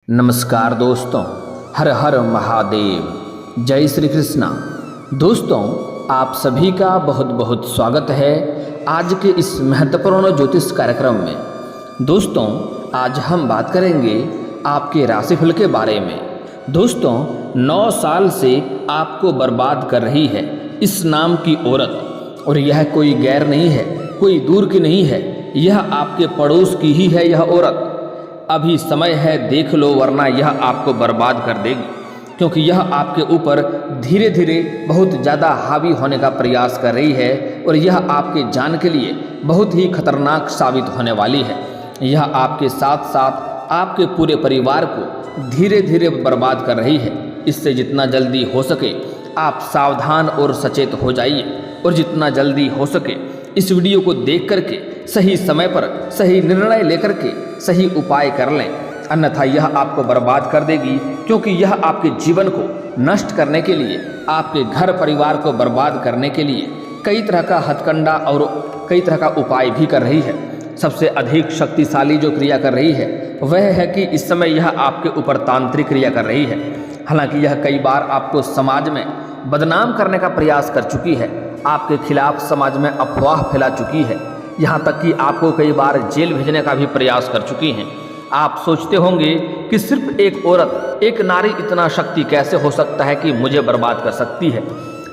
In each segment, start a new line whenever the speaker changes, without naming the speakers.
नमस्कार दोस्तों, हर हर महादेव, जय श्री कृष्णा। दोस्तों, आप सभी का बहुत बहुत स्वागत है आज के इस महत्वपूर्ण ज्योतिष कार्यक्रम में। दोस्तों, आज हम बात करेंगे आपके राशिफल के बारे में। दोस्तों, 9 साल से आपको बर्बाद कर रही है इस नाम की औरत, और यह कोई गैर नहीं है, कोई दूर की नहीं है, यह आपके पड़ोस की ही है यह औरत। अभी समय है, देख लो, वरना यह आपको बर्बाद कर देगी, क्योंकि यह आपके ऊपर धीरे धीरे बहुत ज़्यादा हावी होने का प्रयास कर रही है और यह आपके जान के लिए बहुत ही खतरनाक साबित होने वाली है। यह आपके साथ साथ आपके पूरे परिवार को धीरे धीरे बर्बाद कर रही है। इससे जितना जल्दी हो सके आप सावधान और सचेत हो जाइए, और जितना जल्दी हो सके इस वीडियो को देख करके सही समय पर सही निर्णय लेकर के सही उपाय कर लें, अन्यथा यह आपको बर्बाद कर देगी, क्योंकि यह आपके जीवन को नष्ट करने के लिए, आपके घर परिवार को बर्बाद करने के लिए कई तरह का हथकंडा और कई तरह का उपाय भी कर रही है। सबसे अधिक शक्तिशाली जो क्रिया कर रही है वह है कि इस समय यह आपके ऊपर तांत्रिक क्रिया कर रही है। हालांकि यह कई बार आपको समाज में बदनाम करने का प्रयास कर चुकी है, आपके खिलाफ समाज में अफवाह फैला चुकी है, यहाँ तक कि आपको कई बार जेल भेजने का भी प्रयास कर चुकी हैं। आप सोचते होंगे कि सिर्फ एक औरत, एक नारी इतना शक्ति कैसे हो सकता है कि मुझे बर्बाद कर सकती है।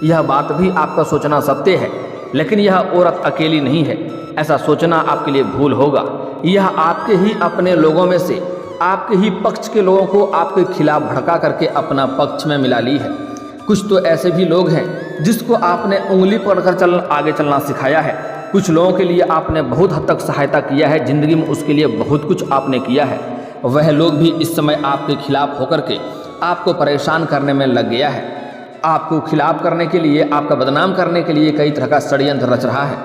यह बात भी आपका सोचना सत्य है, लेकिन यह औरत अकेली नहीं है, ऐसा सोचना आपके लिए भूल होगा। यह आपके ही अपने लोगों में से, आपके ही पक्ष के लोगों को आपके खिलाफ भड़का करके अपना पक्ष में मिला ली है। कुछ तो ऐसे भी लोग हैं जिसको आपने उंगली पकड़कर आगे चलना सिखाया है। कुछ लोगों के लिए आपने बहुत हद तक सहायता किया है, ज़िंदगी में उसके लिए बहुत कुछ आपने किया है। वह लोग भी इस समय आपके खिलाफ होकर के आपको परेशान करने में लग गया है। आपको खिलाफ करने के लिए, आपका बदनाम करने के लिए कई तरह का षड्यंत्र रच रहा है।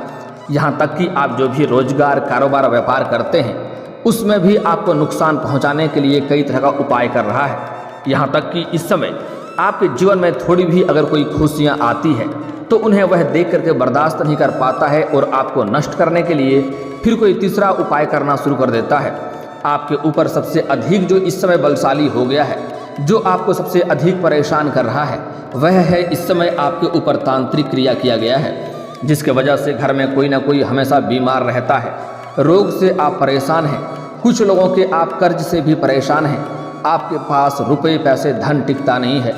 यहाँ तक कि आप जो भी रोजगार, कारोबार, व्यापार करते हैं उसमें भी आपको नुकसान पहुँचाने के लिए कई तरह का उपाय कर रहा है। यहाँ तक कि इस समय आपके जीवन में थोड़ी भी अगर कोई खुशियाँ आती है तो उन्हें वह देख करके बर्दाश्त नहीं कर पाता है और आपको नष्ट करने के लिए फिर कोई तीसरा उपाय करना शुरू कर देता है। आपके ऊपर सबसे अधिक जो इस समय बलशाली हो गया है, जो आपको सबसे अधिक परेशान कर रहा है, वह है इस समय आपके ऊपर तांत्रिक क्रिया किया गया है, जिसके वजह से घर में कोई ना कोई हमेशा बीमार रहता है। रोग से आप परेशान हैं, कुछ लोगों के आप कर्ज से भी परेशान हैं, आपके पास रुपये पैसे धन टिकता नहीं है।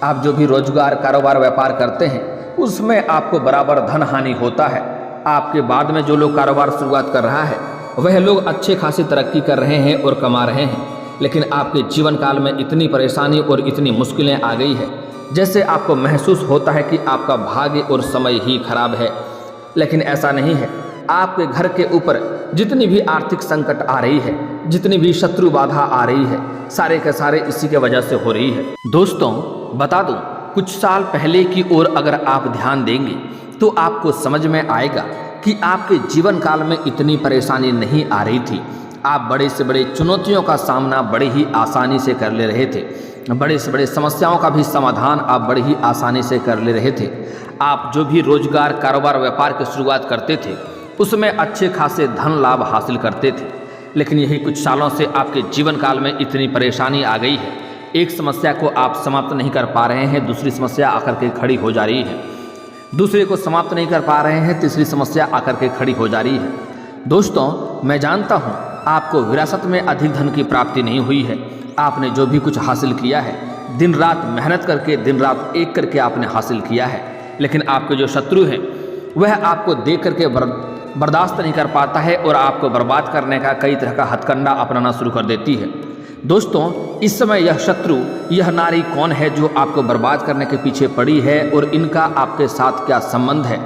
आप जो भी रोजगार, कारोबार, व्यापार करते हैं उसमें आपको बराबर धन हानि होता है। आपके बाद में जो लोग कारोबार शुरुआत कर रहा है वह लोग अच्छे खासी तरक्की कर रहे हैं और कमा रहे हैं, लेकिन आपके जीवन काल में इतनी परेशानी और इतनी मुश्किलें आ गई है जैसे आपको महसूस होता है कि आपका भाग्य और समय ही खराब है। लेकिन ऐसा नहीं है। आपके घर के ऊपर जितनी भी आर्थिक संकट आ रही है, जितनी भी शत्रु बाधा आ रही है, सारे के सारे इसी के वजह से हो रही है। दोस्तों, बता दूं, कुछ साल पहले की ओर अगर आप ध्यान देंगे तो आपको समझ में आएगा कि आपके जीवन काल में इतनी परेशानी नहीं आ रही थी। आप बड़े से बड़े चुनौतियों का सामना बड़े ही आसानी से कर ले रहे थे, बड़े से बड़े समस्याओं का भी समाधान आप बड़े ही आसानी से कर ले रहे थे। आप जो भी रोजगार, कारोबार, व्यापार की शुरुआत करते थे उसमें अच्छे खासे धन लाभ हासिल करते थे, लेकिन यही कुछ सालों से आपके जीवन काल में इतनी परेशानी आ गई है। एक समस्या को आप समाप्त नहीं कर पा रहे हैं, दूसरी समस्या आकर के खड़ी हो जा रही है। दूसरे को समाप्त नहीं कर पा रहे हैं, तीसरी समस्या आकर के खड़ी हो जा रही है। दोस्तों, मैं जानता हूँ आपको विरासत में अधिक धन की प्राप्ति नहीं हुई है। आपने जो भी कुछ हासिल किया है दिन रात मेहनत करके, दिन रात एक करके आपने हासिल किया है, लेकिन आपके जो शत्रु हैं वह आपको देख करके बर्दाश्त नहीं कर पाता है और आपको बर्बाद करने का कई तरह का हथकंडा अपनाना शुरू कर देती है। दोस्तों, इस समय यह शत्रु, यह नारी कौन है जो आपको बर्बाद करने के पीछे पड़ी है और इनका आपके साथ क्या संबंध है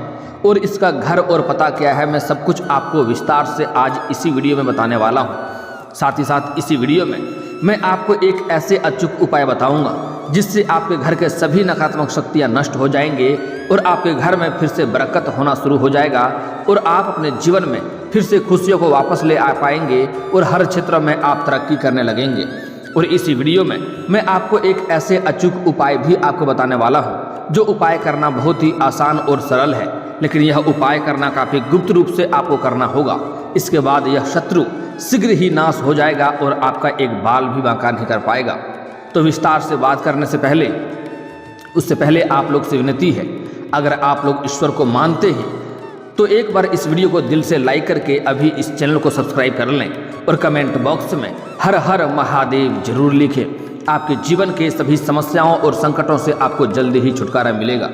और इसका घर और पता क्या है, मैं सब कुछ आपको विस्तार से आज इसी वीडियो में बताने वाला हूँ। साथ ही साथ इसी वीडियो में मैं आपको एक ऐसे अचूक उपाय बताऊँगा जिससे आपके घर के सभी नकारात्मक शक्तियाँ नष्ट हो जाएंगे और आपके घर में फिर से बरकत होना शुरू हो जाएगा और आप अपने जीवन में फिर से खुशियों को वापस ले आ पाएंगे और हर क्षेत्र में आप तरक्की करने लगेंगे। और इसी वीडियो में मैं आपको एक ऐसे अचूक उपाय भी आपको बताने वाला हूँ जो उपाय करना बहुत ही आसान और सरल है, लेकिन यह उपाय करना काफ़ी गुप्त रूप से आपको करना होगा। इसके बाद यह शत्रु शीघ्र ही नाश हो जाएगा और आपका एक बाल भी बांका नहीं कर पाएगा। तो विस्तार से बात करने से पहले उससे पहले आप लोग से विनती है, अगर आप लोग ईश्वर को मानते हैं तो एक बार इस वीडियो को दिल से लाइक करके अभी इस चैनल को सब्सक्राइब कर लें और कमेंट बॉक्स में हर हर महादेव जरूर लिखें। आपके जीवन के सभी समस्याओं और संकटों से आपको जल्दी ही छुटकारा मिलेगा।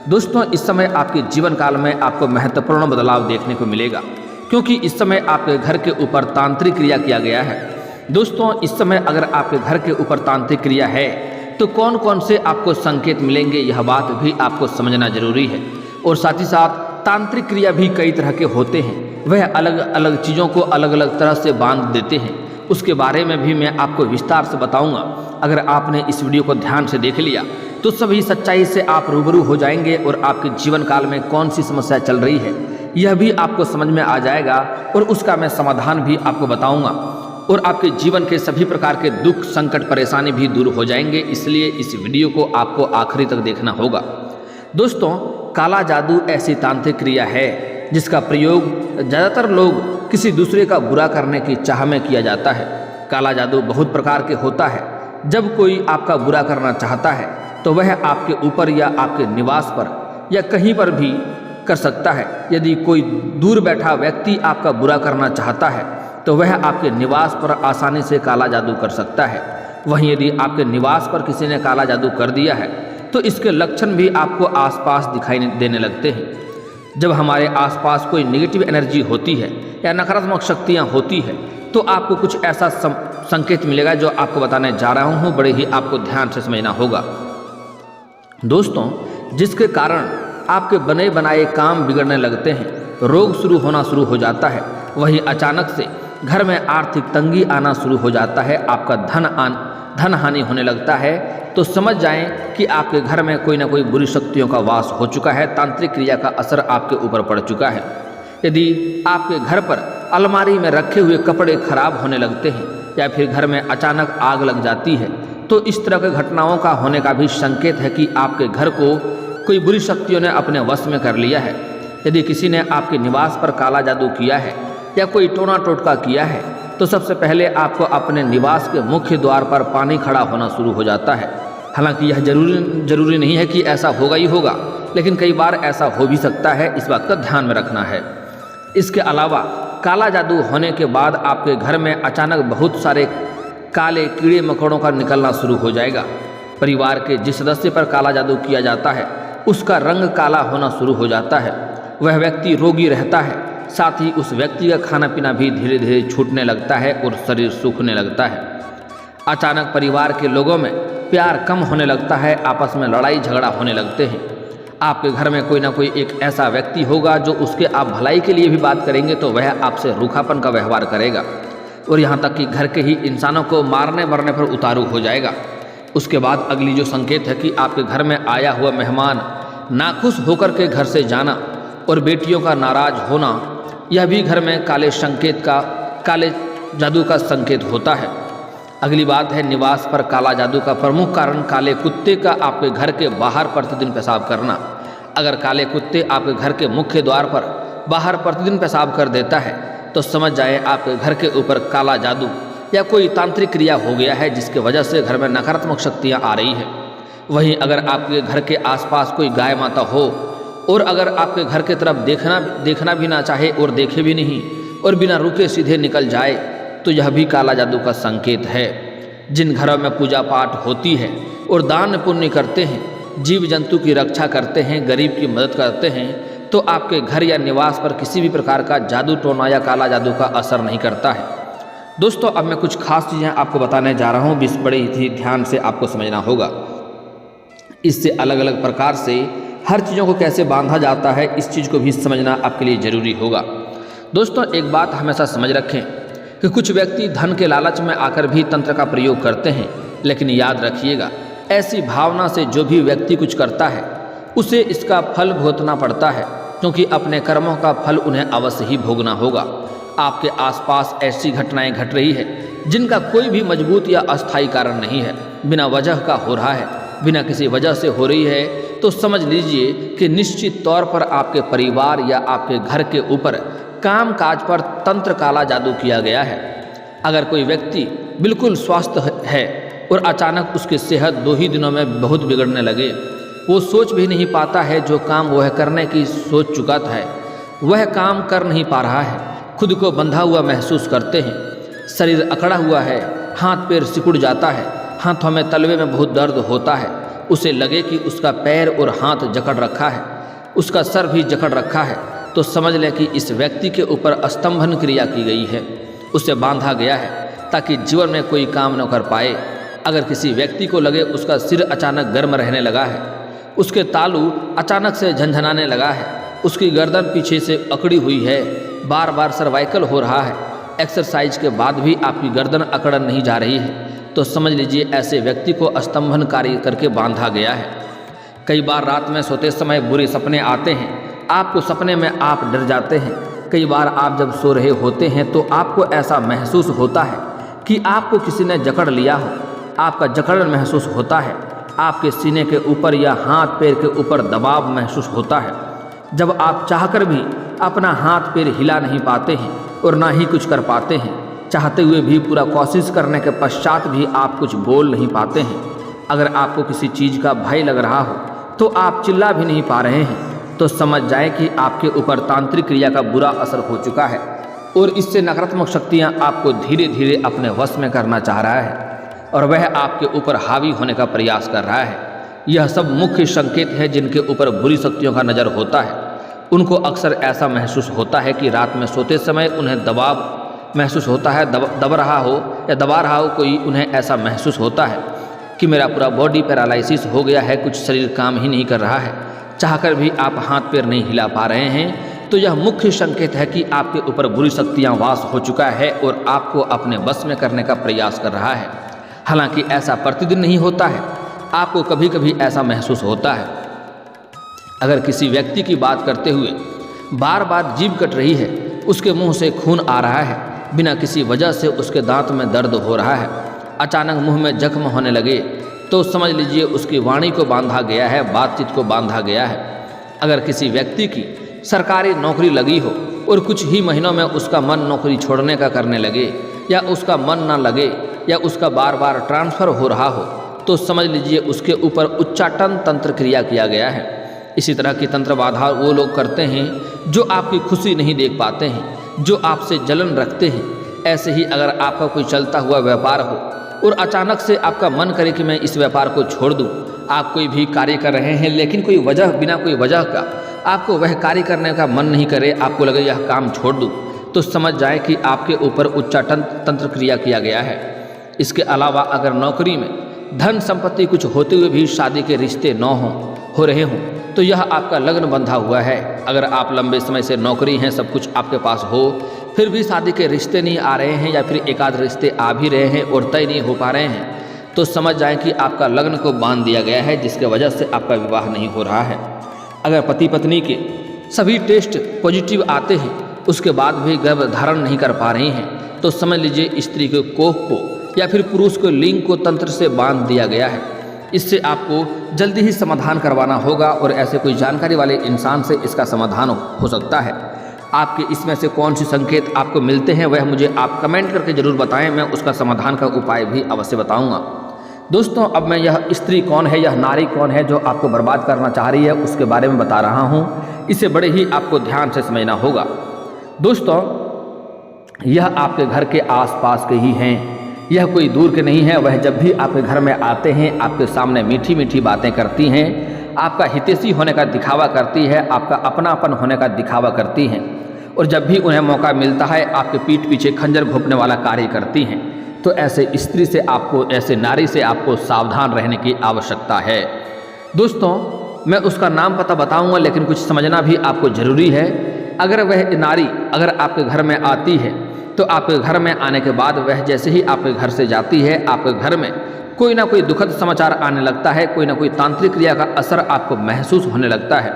दोस्तों, इस समय आपके जीवन काल में आपको महत्वपूर्ण बदलाव देखने को मिलेगा, क्योंकि इस समय आपके घर के ऊपर तांत्रिक क्रिया किया गया है। दोस्तों, इस समय अगर आपके घर के ऊपर तांत्रिक क्रिया है तो कौन कौन से आपको संकेत मिलेंगे, यह बात भी आपको समझना जरूरी है। और साथ ही साथ तांत्रिक क्रिया भी कई तरह के होते हैं, वह अलग अलग चीज़ों को अलग अलग तरह से बांध देते हैं। उसके बारे में भी मैं आपको विस्तार से बताऊंगा। अगर आपने इस वीडियो को ध्यान से देख लिया तो सभी सच्चाई से आप रूबरू हो जाएंगे और आपके जीवन काल में कौन सी समस्या चल रही है यह भी आपको समझ में आ जाएगा और उसका मैं समाधान भी आपको बताऊंगा। और आपके जीवन के सभी प्रकार के दुख, संकट, परेशानी भी दूर हो जाएंगे। इसलिए इस वीडियो को आपको आखिरी तक देखना होगा। दोस्तों, काला जादू ऐसी तांत्रिक क्रिया है जिसका प्रयोग ज़्यादातर लोग किसी दूसरे का बुरा करने की चाह में किया जाता है। काला जादू बहुत प्रकार के होता है। जब कोई आपका बुरा करना चाहता है तो वह आपके ऊपर या आपके निवास पर या कहीं पर भी कर सकता है। यदि कोई दूर बैठा व्यक्ति आपका बुरा करना चाहता है तो वह आपके निवास पर आसानी से काला जादू कर सकता है। वहीं यदि आपके निवास पर किसी ने काला जादू कर दिया है तो इसके लक्षण भी आपको आसपास दिखाई देने लगते हैं। जब हमारे आसपास कोई नेगेटिव एनर्जी होती है या नकारात्मक शक्तियाँ होती है तो आपको कुछ ऐसा संकेत मिलेगा जो आपको बताने जा रहा हूँ। बड़े ही आपको ध्यान से समझना होगा दोस्तों, जिसके कारण आपके बने बनाए काम बिगड़ने लगते हैं, रोग शुरू होना शुरू हो जाता है। वहीं अचानक से घर में आर्थिक तंगी आना शुरू हो जाता है, आपका धन हानि होने लगता है, तो समझ जाएं कि आपके घर में कोई ना कोई बुरी शक्तियों का वास हो चुका है। तांत्रिक क्रिया का असर आपके ऊपर पड़ चुका है। यदि आपके घर पर अलमारी में रखे हुए कपड़े खराब होने लगते हैं या फिर घर में अचानक आग लग जाती है तो इस तरह के घटनाओं का होने का भी संकेत है कि आपके घर को कोई बुरी शक्तियों ने अपने वश में कर लिया है। यदि किसी ने आपके निवास पर काला जादू किया है या कोई टोना टोटका किया है तो सबसे पहले आपको अपने निवास के मुख्य द्वार पर पानी खड़ा होना शुरू हो जाता है। हालांकि यह जरूरी नहीं है कि ऐसा होगा ही होगा, लेकिन कई बार ऐसा हो भी सकता है, इस बात का ध्यान में रखना है। इसके अलावा काला जादू होने के बाद आपके घर में अचानक बहुत सारे काले कीड़े मकोड़ों का निकलना शुरू हो जाएगा। परिवार के जिस सदस्य पर काला जादू किया जाता है उसका रंग काला होना शुरू हो जाता है। वह व्यक्ति रोगी रहता है, साथ ही उस व्यक्ति का खाना पीना भी धीरे धीरे छूटने लगता है और शरीर सूखने लगता है। अचानक परिवार के लोगों में प्यार कम होने लगता है, आपस में लड़ाई झगड़ा होने लगते हैं। आपके घर में कोई ना कोई एक ऐसा व्यक्ति होगा जो उसके आप भलाई के लिए भी बात करेंगे तो वह आपसे रूखापन का व्यवहार करेगा और यहाँ तक कि घर के ही इंसानों को मारने मरने पर उतारू हो जाएगा। उसके बाद अगली जो संकेत है कि आपके घर में आया हुआ मेहमान नाखुश होकर के घर से जाना और बेटियों का नाराज होना, यह भी घर में काले जादू का संकेत होता है। अगली बात है निवास पर काला जादू का प्रमुख कारण काले कुत्ते का आपके घर के बाहर प्रतिदिन पेशाब करना। अगर काले कुत्ते आपके घर के मुख्य द्वार पर बाहर प्रतिदिन पेशाब कर देता है तो समझ जाए आपके घर के ऊपर काला जादू या कोई तांत्रिक क्रिया हो गया है, जिसके वजह से घर में नकारात्मक शक्तियाँ आ रही है। वहीं अगर आपके घर के आसपास कोई गाय माता हो और अगर आपके घर के तरफ देखना भी ना चाहे और देखे भी नहीं और बिना रुके सीधे निकल जाए तो यह भी काला जादू का संकेत है। जिन घरों में पूजा पाठ होती है और दान पुण्य करते हैं, जीव जंतु की रक्षा करते हैं, गरीब की मदद करते हैं, तो आपके घर या निवास पर किसी भी प्रकार का जादू टोना या काला जादू का असर नहीं करता है। दोस्तों, अब मैं कुछ खास चीज़ें आपको बताने जा रहा हूँ, बड़े ही ध्यान से आपको समझना होगा। इससे अलग अलग प्रकार से हर चीज़ों को कैसे बांधा जाता है, इस चीज़ को भी समझना आपके लिए ज़रूरी होगा। दोस्तों, एक बात हमेशा समझ रखें कि कुछ व्यक्ति धन के लालच में आकर भी तंत्र का प्रयोग करते हैं, लेकिन याद रखिएगा ऐसी भावना से जो भी व्यक्ति कुछ करता है उसे इसका फल भुगतना पड़ता है, क्योंकि अपने कर्मों का फल उन्हें अवश्य ही भोगना होगा। आपके आसपास ऐसी घटनाएं घट रही है जिनका कोई भी मजबूत या अस्थायी कारण नहीं है, बिना वजह का हो रहा है, बिना किसी वजह से हो रही है, तो समझ लीजिए कि निश्चित तौर पर आपके परिवार या आपके घर के ऊपर काम काज पर तंत्र काला जादू किया गया है। अगर कोई व्यक्ति बिल्कुल स्वस्थ है और अचानक उसकी सेहत 2 ही दिनों में बहुत बिगड़ने लगे, वो सोच भी नहीं पाता है, जो काम वह करने की सोच चुका था वह काम कर नहीं पा रहा है, खुद को बंधा हुआ महसूस करते हैं, शरीर अकड़ा हुआ है, हाथ पैर सिकुड़ जाता है, हाथों में तलवे में बहुत दर्द होता है, उसे लगे कि उसका पैर और हाथ जकड़ रखा है, उसका सर भी जकड़ रखा है, तो समझ लें कि इस व्यक्ति के ऊपर स्तंभन क्रिया की गई है, उसे बांधा गया है ताकि जीवन में कोई काम न कर पाए। अगर किसी व्यक्ति को लगे उसका सिर अचानक गर्म रहने लगा है, उसके तालू अचानक से झंझनाने लगा है, उसकी गर्दन पीछे से अकड़ी हुई है, बार बार सर्वाइकल हो रहा है, एक्सरसाइज के बाद भी आपकी गर्दन अकड़न नहीं जा रही है, तो समझ लीजिए ऐसे व्यक्ति को स्तंभन कार्य करके बांधा गया है। कई बार रात में सोते समय बुरे सपने आते हैं, आपको सपने में आप डर जाते हैं। कई बार आप जब सो रहे होते हैं तो आपको ऐसा महसूस होता है कि आपको किसी ने जकड़ लिया हो, आपका जकड़न महसूस होता है, आपके सीने के ऊपर या हाथ पैर के ऊपर दबाव महसूस होता है। जब आप चाहकर भी अपना हाथ पैर हिला नहीं पाते हैं और ना ही कुछ कर पाते हैं, चाहते हुए भी पूरा कोशिश करने के पश्चात भी आप कुछ बोल नहीं पाते हैं। अगर आपको किसी चीज़ का भय लग रहा हो तो आप चिल्ला भी नहीं पा रहे हैं, तो समझ जाएं कि आपके ऊपर तांत्रिक क्रिया का बुरा असर हो चुका है और इससे नकारात्मक शक्तियां आपको धीरे धीरे अपने वश में करना चाह रहा है और वह आपके ऊपर हावी होने का प्रयास कर रहा है। यह सब मुख्य संकेत है जिनके ऊपर बुरी शक्तियों का नज़र होता है। उनको अक्सर ऐसा महसूस होता है कि रात में सोते समय उन्हें दबाव महसूस होता है, दबा रहा हो कोई, उन्हें ऐसा महसूस होता है कि मेरा पूरा बॉडी पैरालिसिस हो गया है, कुछ शरीर काम ही नहीं कर रहा है, चाहकर भी आप हाथ पैर नहीं हिला पा रहे हैं, तो यह मुख्य संकेत है कि आपके ऊपर बुरी शक्तियाँ वास हो चुका है और आपको अपने बस में करने का प्रयास कर रहा है। हालांकि ऐसा प्रतिदिन नहीं होता है, आपको कभी कभी ऐसा महसूस होता है। अगर किसी व्यक्ति की बात करते हुए बार बार जीभ कट रही है, उसके मुंह से खून आ रहा है, बिना किसी वजह से उसके दांत में दर्द हो रहा है, अचानक मुंह में जख्म होने लगे, तो समझ लीजिए उसकी वाणी को बांधा गया है, बातचीत को बांधा गया है। अगर किसी व्यक्ति की सरकारी नौकरी लगी हो और कुछ ही महीनों में उसका मन नौकरी छोड़ने का करने लगे या उसका मन ना लगे या उसका बार बार ट्रांसफ़र हो रहा हो, तो समझ लीजिए उसके ऊपर उच्चाटन तंत्र क्रिया किया गया है। इसी तरह की तंत्र बाधा वो लोग करते हैं जो आपकी खुशी नहीं देख पाते हैं, जो आपसे जलन रखते हैं। ऐसे ही अगर आपका कोई चलता हुआ व्यापार हो और अचानक से आपका मन करे कि मैं इस व्यापार को छोड़ दूं, आप कोई भी कार्य कर रहे हैं लेकिन बिना कोई वजह का आपको वह कार्य करने का मन नहीं करे, आपको लगे यह काम छोड़ दूं, तो समझ जाए कि आपके ऊपर उच्चाटन तंत्र क्रिया किया गया है। इसके अलावा अगर नौकरी में धन संपत्ति कुछ होते हुए भी शादी के रिश्ते न हो रहे हों, तो यह आपका लग्न बंधा हुआ है। अगर आप लंबे समय से नौकरी हैं, सब कुछ आपके पास हो, फिर भी शादी के रिश्ते नहीं आ रहे हैं या फिर एकाध रिश्ते आ भी रहे हैं और तय नहीं हो पा रहे हैं, तो समझ जाएं कि आपका लग्न को बांध दिया गया है, जिसके वजह से आपका विवाह नहीं हो रहा है। अगर पति पत्नी के सभी टेस्ट पॉजिटिव आते हैं, उसके बाद भी गर्भ धारण नहीं कर पा रही हैं, तो समझ लीजिए स्त्री के कोख को या फिर पुरुष को लिंग को तंत्र से बांध दिया गया है। इससे आपको जल्दी ही समाधान करवाना होगा और ऐसे कोई जानकारी वाले इंसान से इसका समाधान हो सकता है। आपके इसमें से कौन सी संकेत आपको मिलते हैं वह मुझे आप कमेंट करके ज़रूर बताएं, मैं उसका समाधान का उपाय भी अवश्य बताऊंगा। दोस्तों, अब मैं यह स्त्री कौन है, यह नारी कौन है जो आपको बर्बाद करना चाह रही है, उसके बारे में बता रहा हूँ। इसे बड़े ही आपको ध्यान से समझना होगा। दोस्तों, यह आपके घर के आसपास के ही हैं, यह कोई दूर के नहीं है। वह जब भी आपके घर में आते हैं, आपके सामने मीठी मीठी बातें करती हैं, आपका हितैषी होने का दिखावा करती है, आपका अपनापन होने का दिखावा करती हैं, और जब भी उन्हें मौका मिलता है आपके पीठ पीछे खंजर घोंपने वाला कार्य करती हैं। तो ऐसे स्त्री से आपको, ऐसे नारी से आपको सावधान रहने की आवश्यकता है। दोस्तों, मैं उसका नाम पता बताऊंगा, लेकिन कुछ समझना भी आपको ज़रूरी है। अगर वह नारी अगर आपके घर में आती है, तो आपके घर में आने के बाद वह जैसे ही आपके घर से जाती है, आपके घर में कोई ना कोई दुखद समाचार आने लगता है, कोई ना कोई तांत्रिक क्रिया का असर आपको महसूस होने लगता है,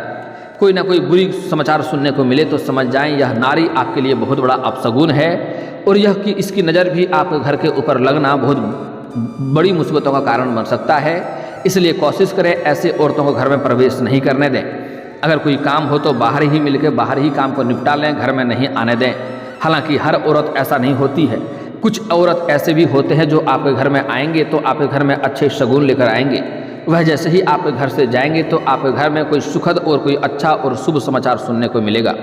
कोई ना कोई बुरी समाचार सुनने को मिले, तो समझ जाएं यह नारी आपके लिए बहुत बड़ा अपशगुन है और यह कि इसकी नज़र भी आपके घर के ऊपर लगना बहुत बड़ी मुसीबतों का कारण बन सकता है। इसलिए कोशिश करें ऐसे औरतों को घर में प्रवेश नहीं करने दें। अगर कोई काम हो तो बाहर ही मिलकर बाहर ही काम को निपटा लें, घर में नहीं आने दें। हालांकि हर औरत ऐसा नहीं होती है, कुछ औरत ऐसे भी होते हैं जो आपके घर में आएंगे तो आपके घर में अच्छे शगुन लेकर आएंगे। वह जैसे ही आपके घर से जाएंगे तो आपके घर में कोई सुखद और कोई अच्छा और शुभ समाचार सुनने को मिलेगा।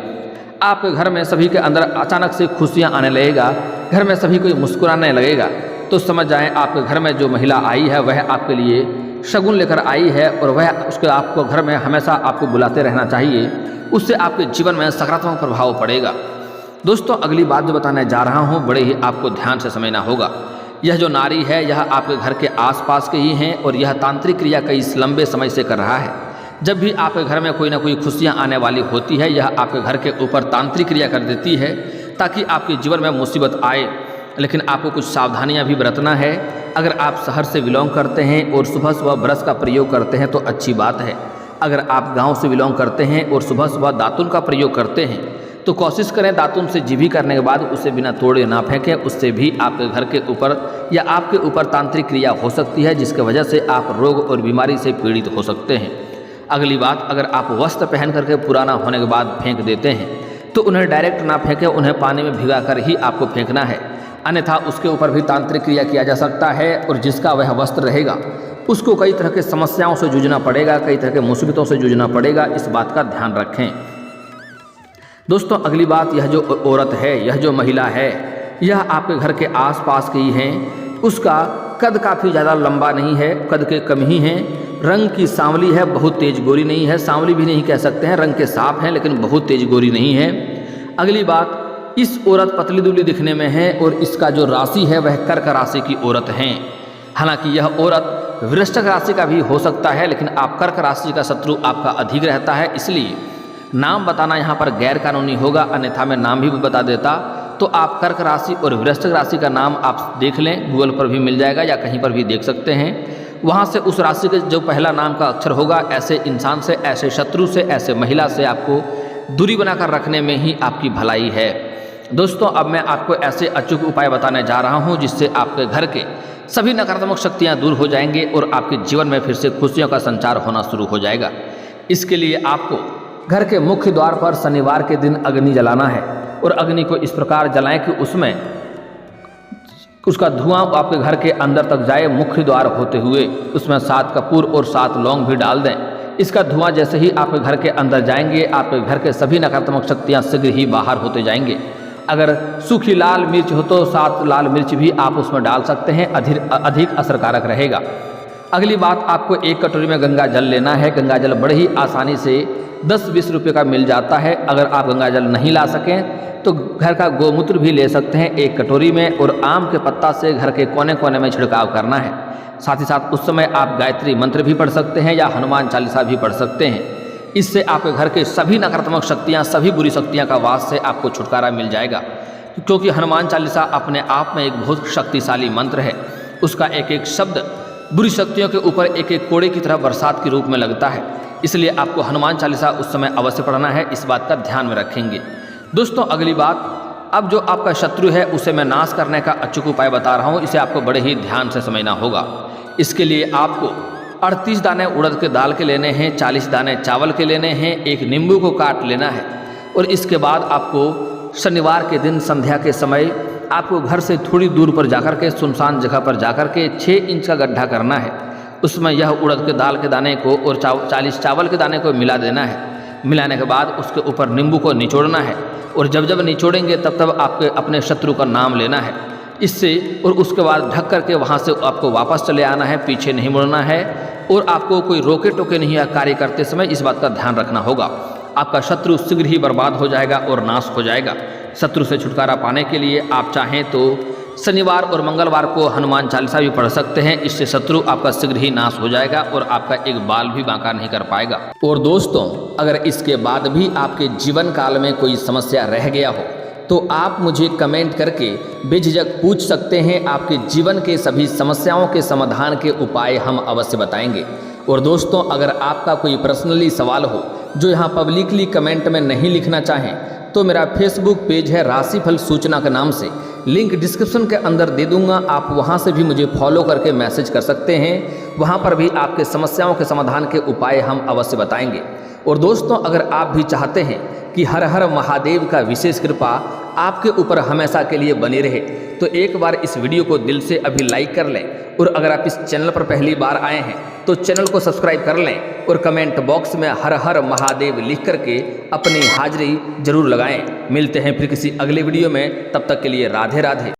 आपके घर में सभी के अंदर अचानक से खुशियां आने लगेगा, घर में सभी कोई मुस्कुराने लगेगा। तो समझ जाएं आपके घर में जो महिला आई है वह आपके लिए शगुन लेकर आई है और वह उसके आपको घर में हमेशा आपको बुलाते रहना चाहिए। उससे आपके जीवन में सकारात्मक प्रभाव पड़ेगा। दोस्तों, अगली बात जो बताने जा रहा हूँ बड़े ही आपको ध्यान से समझना होगा। यह जो नारी है यह आपके घर के आसपास के ही हैं और यह तांत्रिक क्रिया कई लंबे समय से कर रहा है। जब भी आपके घर में कोई ना कोई खुशियाँ आने वाली होती है यह आपके घर के ऊपर तांत्रिक क्रिया कर देती है ताकि आपके जीवन में मुसीबत आए। लेकिन आपको कुछ सावधानियां भी बरतना है। अगर आप शहर से बिलोंग करते हैं और सुबह सुबह ब्रश का प्रयोग करते हैं तो अच्छी बात है। अगर आप गांव से बिलोंग करते हैं और सुबह सुबह दातुन का प्रयोग करते हैं तो कोशिश करें दातुन से जीभी करने के बाद उसे बिना तोड़े ना फेंकें। उससे भी आपके घर के ऊपर या आपके ऊपर तांत्रिक क्रिया हो सकती है जिसकी वजह से आप रोग और बीमारी से पीड़ित हो सकते हैं। अगली बात, अगर आप वस्त्र पहन करके पुराना होने के बाद फेंक देते हैं तो उन्हें डायरेक्ट ना फेंकें, उन्हें पानी में भिगा कर ही आपको फेंकना है। अन्यथा उसके ऊपर भी तांत्रिक क्रिया किया जा सकता है और जिसका वह वस्त्र रहेगा उसको कई तरह के समस्याओं से जूझना पड़ेगा, कई तरह के मुसीबतों से जूझना पड़ेगा। इस बात का ध्यान रखें। दोस्तों, अगली बात, यह जो औरत है, यह जो महिला है, यह आपके घर के आसपास की ही हैं। उसका कद काफ़ी ज़्यादा लंबा नहीं है, कद के कम ही हैं। रंग की सांवली है, बहुत तेज गोरी नहीं है, सांवली भी नहीं कह सकते हैं, रंग के साफ हैं लेकिन बहुत तेज गोरी नहीं है। अगली बात, इस औरत पतली दुबली दिखने में है और इसका जो राशि है वह कर्क राशि की औरत है। हालांकि यह औरत वृश्चिक राशि का भी हो सकता है लेकिन आप कर्क राशि का शत्रु आपका अधिक रहता है, इसलिए नाम बताना यहाँ पर गैर कानूनी होगा। अन्यथा मैं नाम भी बता देता तो आप कर्क राशि और वृश्चिक राशि का नाम आप देख लें, गूगल पर भी मिल जाएगा या कहीं पर भी देख सकते हैं। वहाँ से उस राशि के जो पहला नाम का अक्षर होगा, ऐसे इंसान से, ऐसे शत्रु से, ऐसे महिला से आपको दूरी बनाकर रखने में ही आपकी भलाई है। दोस्तों, अब मैं आपको ऐसे अचूक उपाय बताने जा रहा हूँ जिससे आपके घर के सभी नकारात्मक शक्तियाँ दूर हो जाएंगे और आपके जीवन में फिर से खुशियों का संचार होना शुरू हो जाएगा। इसके लिए आपको घर के मुख्य द्वार पर शनिवार के दिन अग्नि जलाना है और अग्नि को इस प्रकार जलाएं कि उसमें उसका धुआं आपके घर के अंदर तक जाए। मुख्य द्वार होते हुए उसमें 7 कपूर और 7 लौंग भी डाल दें। इसका धुआं जैसे ही आपके घर के अंदर जाएंगे आपके घर के सभी नकारात्मक शक्तियाँ शीघ्र ही बाहर होते जाएंगे। अगर सूखी लाल मिर्च हो तो 7 लाल मिर्च भी आप उसमें डाल सकते हैं, अधिक असरकारक रहेगा। अगली बात, आपको 1 कटोरी में गंगा जल लेना है। गंगा जल बड़े ही आसानी से 10-20 रुपये का मिल जाता है। अगर आप गंगा जल नहीं ला सकें तो घर का गोमूत्र भी ले सकते हैं 1 कटोरी में और आम के पत्ता से घर के कोने कोने में छिड़काव करना है। साथ ही साथ उस समय आप गायत्री मंत्र भी पढ़ सकते हैं या हनुमान चालीसा भी पढ़ सकते हैं। इससे आपके घर के सभी नकारात्मक शक्तियाँ, सभी बुरी शक्तियाँ का वास से आपको छुटकारा मिल जाएगा। क्योंकि हनुमान चालीसा अपने आप में एक बहुत शक्तिशाली मंत्र है। उसका एक एक शब्द बुरी शक्तियों के ऊपर एक एक कोड़े की तरह बरसात के रूप में लगता है। इसलिए आपको हनुमान चालीसा उस समय अवश्य पढ़ना है, इस बात का ध्यान में रखेंगे। दोस्तों, अगली बात, अब जो आपका शत्रु है उसे मैं नाश करने का अचूक उपाय बता रहा हूँ, इसे आपको बड़े ही ध्यान से समझना होगा। इसके लिए आपको 38 दाने उड़द के दाल के लेने हैं, 40 दाने चावल के लेने हैं, 1 नींबू को काट लेना है और इसके बाद आपको शनिवार के दिन संध्या के समय आपको घर से थोड़ी दूर पर जाकर के सुनसान जगह पर जाकर के 6 इंच का गड्ढा करना है। उसमें यह उड़द के दाल के दाने को और 40 चावल के दाने को मिला देना है। मिलाने के बाद उसके ऊपर नींबू को निचोड़ना है और जब जब निचोड़ेंगे तब तब आपके अपने शत्रु का नाम लेना है इससे, और उसके बाद ढक करके वहाँ से आपको वापस चले आना है, पीछे नहीं मुड़ना है और आपको कोई रोके टोके नहीं कार्य करते समय इस बात का ध्यान रखना होगा। आपका शत्रु शीघ्र ही बर्बाद हो जाएगा और नाश हो जाएगा। शत्रु से छुटकारा पाने के लिए आप चाहें तो शनिवार और मंगलवार को हनुमान चालीसा भी पढ़ सकते हैं। इससे शत्रु आपका शीघ्र ही नाश हो जाएगा और आपका एक बाल भी बांका नहीं कर पाएगा। और दोस्तों, अगर इसके बाद भी आपके जीवन काल में कोई समस्या रह गया हो तो आप मुझे कमेंट करके बेझिझक पूछ सकते हैं। आपके जीवन के सभी समस्याओं के समाधान के उपाय हम अवश्य बताएंगे। और दोस्तों, अगर आपका कोई पर्सनली सवाल हो जो यहाँ पब्लिकली कमेंट में नहीं लिखना चाहें तो मेरा फेसबुक पेज है राशिफल सूचना के नाम से, लिंक डिस्क्रिप्शन के अंदर दे दूंगा, आप वहां से भी मुझे फॉलो करके मैसेज कर सकते हैं। वहां पर भी आपके समस्याओं के समाधान के उपाय हम अवश्य बताएंगे। और दोस्तों, अगर आप भी चाहते हैं कि हर हर महादेव का विशेष कृपा आपके ऊपर हमेशा के लिए बनी रहे, तो एक बार इस वीडियो को दिल से अभी लाइक कर लें। और अगर आप इस चैनल पर पहली बार आए हैं तो चैनल को सब्सक्राइब कर लें और कमेंट बॉक्स में हर हर महादेव लिख करके अपनी हाजिरी जरूर लगाएं। मिलते हैं फिर किसी अगले वीडियो में, तब तक के लिए राधे राधे।